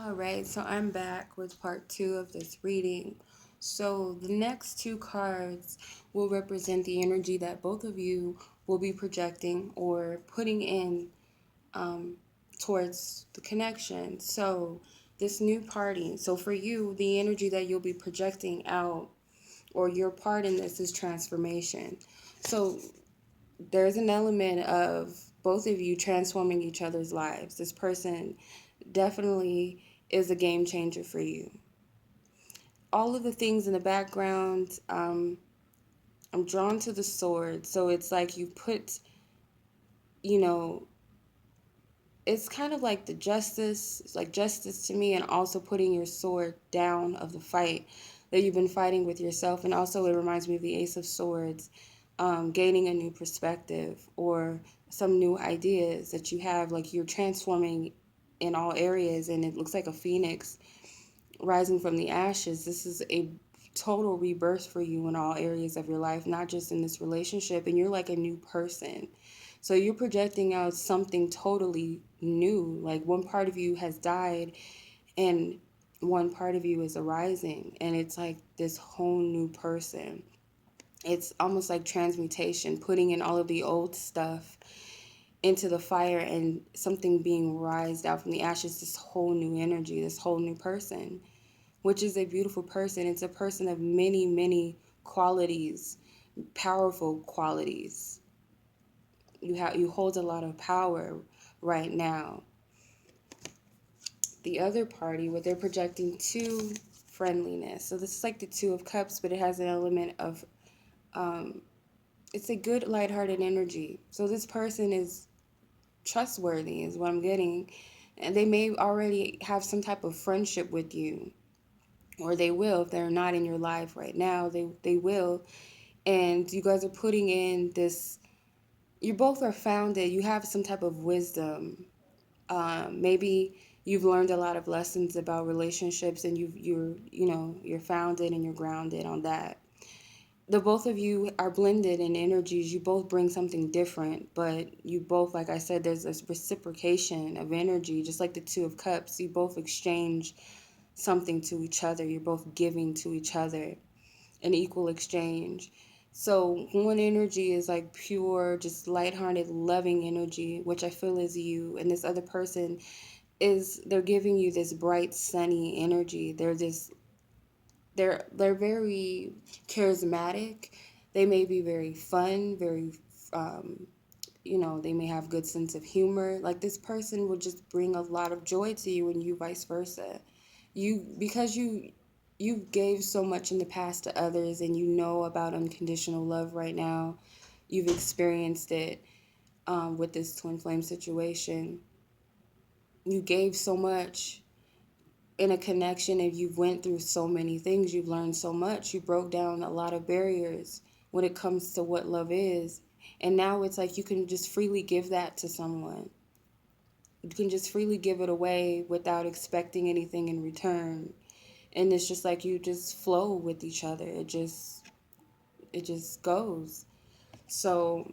All right, so I'm back with part two of this reading. So the next two cards will represent the energy that both of you will be projecting or putting in um, towards the connection. So this new party, so for you, the energy that you'll be projecting out or your part in this is transformation. So there's an element of both of you transforming each other's lives. This person definitely is a game changer for you. All of the things in the background, I'm drawn to the sword. So it's like you put, you know, it's kind of like the justice, it's like justice to me, and also putting your sword down of the fight that you've been fighting with yourself. And also, it reminds me of the Ace of Swords, gaining a new perspective or some new ideas that you have, like you're transforming in all areas, and it looks like a phoenix rising from the ashes. This is a total rebirth for you in all areas of your life, not just in this relationship. And you're like a new person. So you're projecting out something totally new. Like one part of you has died and one part of you is arising. And it's like this whole new person. It's almost like transmutation, putting in all of the old stuff into the fire and something being rised out from the ashes, this whole new energy, this whole new person, which is a beautiful person. It's a person of many, many qualities, powerful qualities. You hold a lot of power right now. The other party, what they're projecting to friendliness. So this is like the Two of Cups, but it has an element of it's a good lighthearted energy. So this person is trustworthy is what I'm getting. And they may already have some type of friendship with you, or they will. If they're not in your life right now, they will. And you guys are putting in this, you both are founded, you have some type of wisdom. Maybe you've learned a lot of lessons about relationships, and you're founded and you're grounded on that. The both of you are blended in energies. You both bring something different, but you both, like I said, there's this reciprocation of energy, just like the Two of Cups. You both exchange something to each other. You're both giving to each other, an equal exchange. So one energy is like pure, just lighthearted, loving energy, which I feel is you. And this other person they're giving you this bright, sunny energy. They're very charismatic. They may be very fun, very um, they may have good sense of humor. Like this person will just bring a lot of joy to you, and you vice versa. You gave so much in the past to others, and you know about unconditional love right now. You've experienced it with this twin flame situation. You gave so much in a connection, and you've went through so many things. You've learned so much. You broke down a lot of barriers when it comes to what love is. And now it's like you can just freely give that to someone. You can just freely give it away without expecting anything in return. And it's just like you just flow with each other. It just goes. So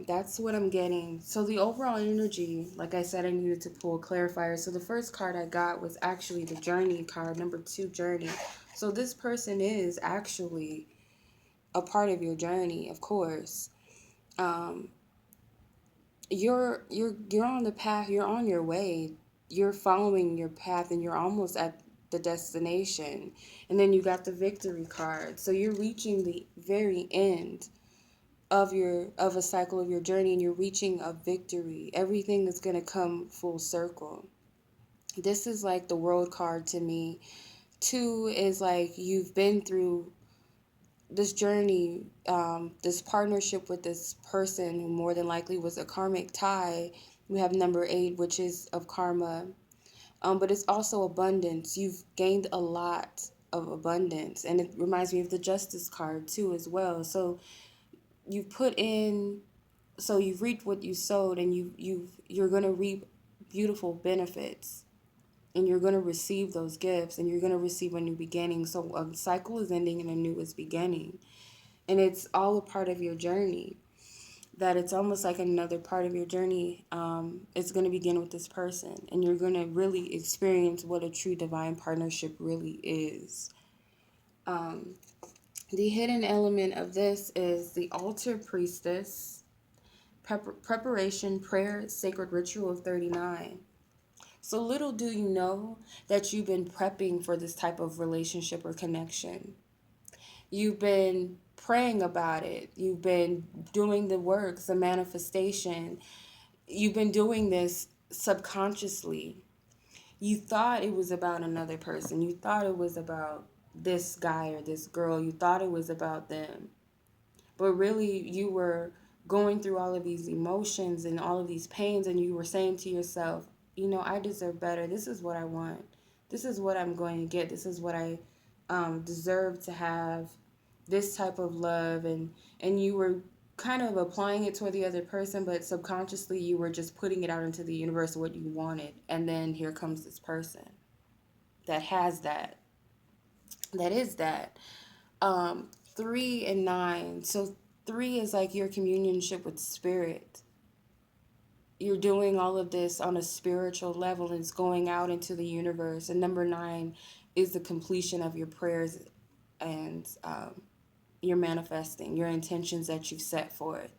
that's what I'm getting. So the overall energy, like I said, I needed to pull a clarifier. So the first card I got was actually the Journey card, number 2, Journey. So this person is actually a part of your journey, of course. Um, you're on the path. You're on your way. You're following your path, and you're almost at the destination. And then you got the Victory card. So you're reaching the very end of a cycle of your journey, and you're reaching a victory. Everything is going to come full circle. This is like the World card to me. 2 is like you've been through this journey, this partnership with this person who more than likely was a karmic tie. We have number 8, which is of karma. But it's also abundance. You've gained a lot of abundance, and it reminds me of the Justice card too as well. So you've put in, so you've reaped what you sowed, and you're going to reap beautiful benefits, and you're going to receive those gifts, and you're going to receive a new beginning. So a cycle is ending and a new is beginning, and it's all a part of your journey. that it's almost like another part of your journey. It's going to begin with this person, and you're going to really experience what a true divine partnership really is. Um, the hidden element of this is the altar priestess, preparation, prayer, sacred ritual of 39. So little do you know that you've been prepping for this type of relationship or connection. You've been praying about it. You've been doing the works, the manifestation. You've been doing this subconsciously. You thought it was about another person. You thought it was about this guy or this girl. You thought it was about them. But really, you were going through all of these emotions and all of these pains, and you were saying to yourself, you know, I deserve better. This is what I want. This is what I'm going to get. This is what I deserve to have. This type of love, and you were kind of applying it toward the other person, but subconsciously you were just putting it out into the universe what you wanted. And then here comes this person that has that, that is that. 3 and 9. So 3 is like your communionship with spirit. You're doing all of this on a spiritual level, and it's going out into the universe. And number 9 is the completion of your prayers and your manifesting, your intentions that you've set for it.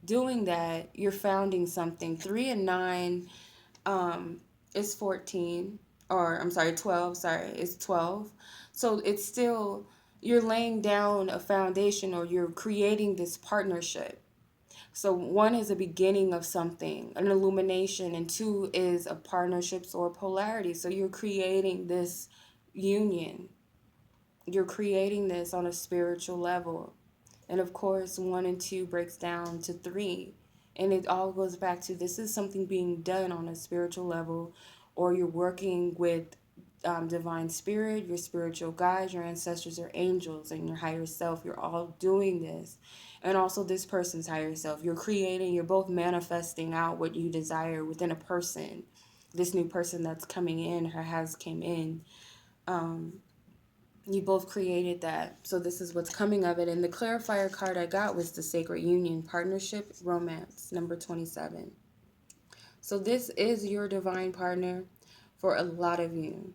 Doing that, you're founding something. 3 and 9 is 14, or I'm sorry, 12. Sorry, it's 12. So it's still, you're laying down a foundation, or you're creating this partnership. So 1 is a beginning of something, an illumination, and 2 is a partnerships or polarity. So you're creating this union. You're creating this on a spiritual level. And of course, 1 and 2 breaks down to 3. And it all goes back to, this is something being done on a spiritual level, or you're working with divine spirit, your spiritual guides, your ancestors, your angels, and your higher self. You're all doing this. And also this person's higher self. You're creating, you're both manifesting out what you desire within a person. This new person that's coming in or has came in. You both created that. So this is what's coming of it. And the clarifier card I got was the Sacred Union, Partnership, Romance, number 27. So this is your divine partner for a lot of you.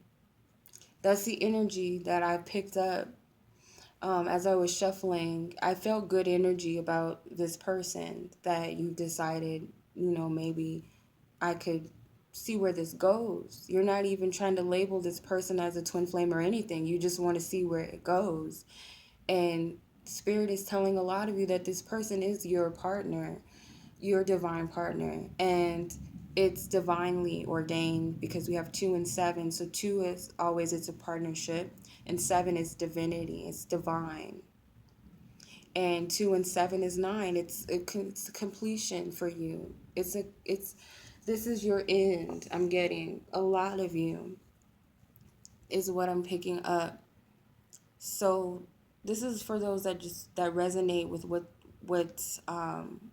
That's the energy that I picked up as I was shuffling. I felt good energy about this person that you decided, you know, maybe I could see where this goes. You're not even trying to label this person as a twin flame or anything. You just want to see where it goes. And Spirit is telling a lot of you that this person is your partner, your divine partner. And it's divinely ordained, because we have 2 and 7. So 2 is always, it's a partnership, and 7 is divinity, it's divine. And 2 and 7 is 9. It's a completion for you. This is your end. I'm getting a lot of you is what I'm picking up. So this is for those that resonate with what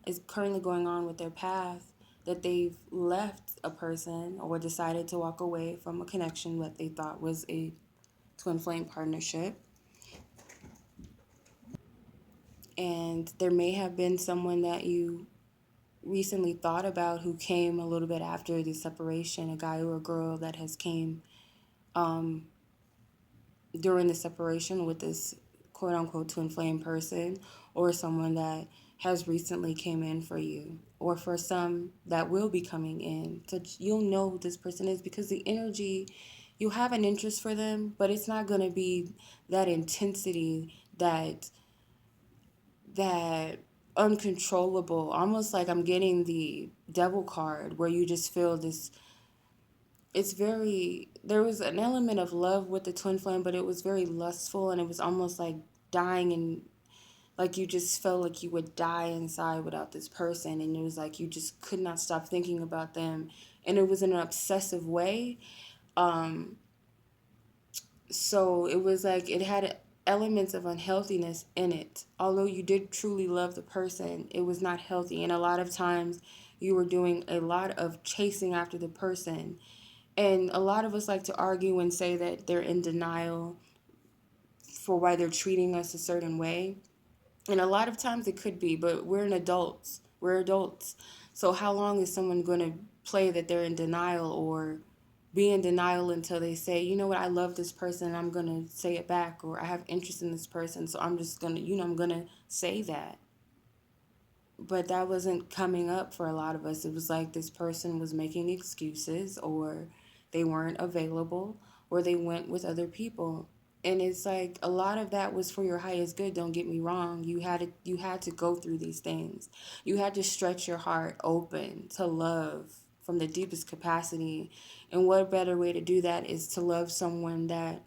is currently going on with their path, that they've left a person or decided to walk away from a connection that they thought was a twin flame partnership. And there may have been someone that you recently thought about who came a little bit after the separation, a guy or a girl that has came during the separation with this quote unquote twin flame person, or someone that has recently came in for you, or for some that will be coming in. So you'll know who this person is, because the energy, you have an interest for them, but it's not going to be that intensity, that uncontrollable, almost like I'm getting the devil card, where you just feel this. It's very, there was an element of love with the twin flame, but it was very lustful, and it was almost like dying, and like you just felt like you would die inside without this person, and it was like you just could not stop thinking about them, and it was in an obsessive way. So it was like it had elements of unhealthiness in it. Although you did truly love the person, it was not healthy. And a lot of times you were doing a lot of chasing after the person. And a lot of us like to argue and say that they're in denial for why they're treating us a certain way. And a lot of times it could be, but we're adults. So how long is someone going to play that they're in denial, or be in denial until they say, you know what, I love this person and I'm going to say it back, or I have interest in this person, so I'm just going to, I'm going to say that. But that wasn't coming up for a lot of us. It was like this person was making excuses, or they weren't available, or they went with other people. And it's like a lot of that was for your highest good, don't get me wrong. You had to go through these things. You had to stretch your heart open to love from the deepest capacity. And what better way to do that is to love someone that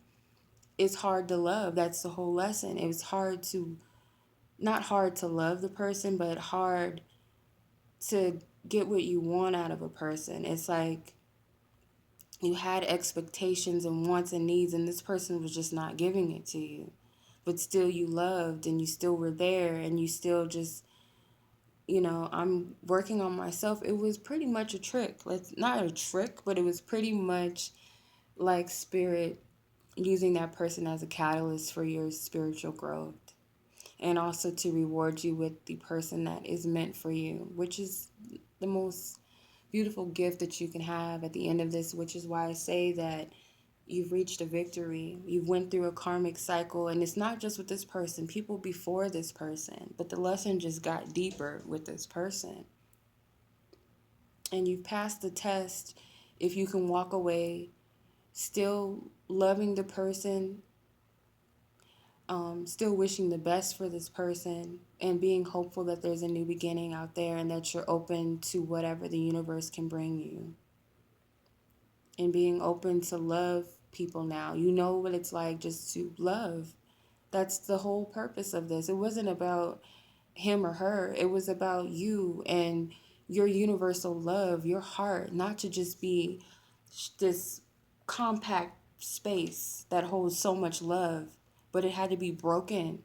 is hard to love. That's the whole lesson. It was hard to, not hard to love the person, but hard to get what you want out of a person. It's like you had expectations and wants and needs, and this person was just not giving it to you. But still, you loved, and you still were there, and you still just, I'm working on myself. It was pretty much a trick. It's not a trick, but it was pretty much like spirit using that person as a catalyst for your spiritual growth. And also to reward you with the person that is meant for you, which is the most beautiful gift that you can have at the end of this, which is why I say that you've reached a victory. You've went through a karmic cycle, and it's not just with this person, people before this person, but the lesson just got deeper with this person. And you've passed the test if you can walk away still loving the person, still wishing the best for this person, and being hopeful that there's a new beginning out there and that you're open to whatever the universe can bring you. And being open to love people now. You know what it's like just to love. That's the whole purpose of this. It wasn't about him or her, it was about you and your universal love, your heart, not to just be this compact space that holds so much love, but it had to be broken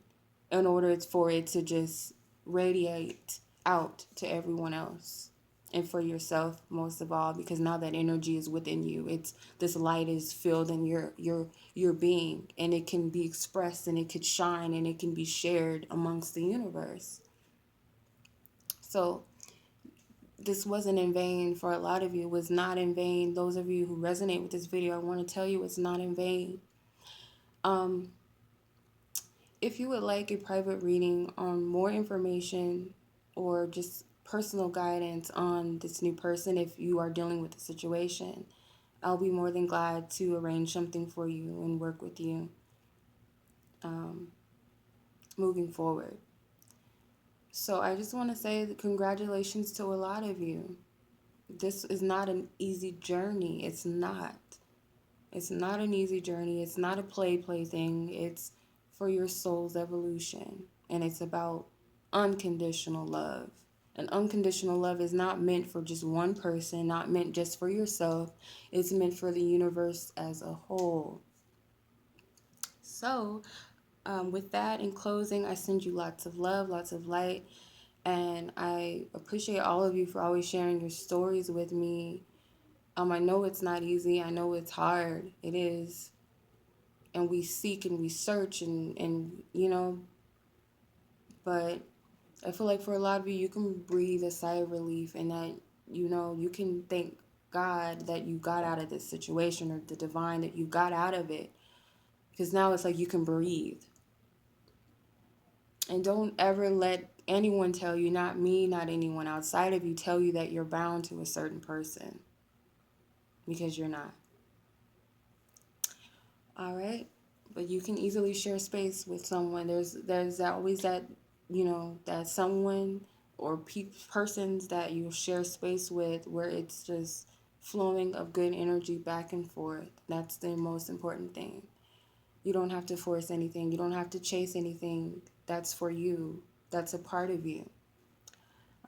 in order for it to just radiate out to everyone else, and for yourself most of all, because now that energy is within you. It's this light is filled in your being, and it can be expressed, and it could shine, and it can be shared amongst the universe. So this wasn't in vain for a lot of you. It was not in vain. Those of you who resonate with this video, I want to tell you it's not in vain. If you would like a private reading on more information, or just personal guidance on this new person, if you are dealing with a situation, I'll be more than glad to arrange something for you and work with you moving forward. So I just want to say that congratulations to a lot of you. This is not an easy journey. It's not. It's not an easy journey. It's not a play thing. It's for your soul's evolution. And it's about unconditional love. And unconditional love is not meant for just one person, not meant just for yourself. It's meant for the universe as a whole. So, with that, in closing, I send you lots of love, lots of light. And I appreciate all of you for always sharing your stories with me. I know it's not easy. I know it's hard. It is. And we seek and we search and but I feel like for a lot of you, you can breathe a sigh of relief, and that, you can thank God that you got out of this situation, or the divine that you got out of it. Because now it's like you can breathe. And don't ever let anyone tell you, not me, not anyone outside of you, tell you that you're bound to a certain person. Because you're not. All right? But you can easily share space with someone. There's always that, that someone or persons that you share space with where it's just flowing of good energy back and forth. That's the most important thing. You don't have to force anything. You don't have to chase anything. That's for you. That's a part of you.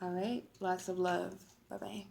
All right? Lots of love. Bye-bye.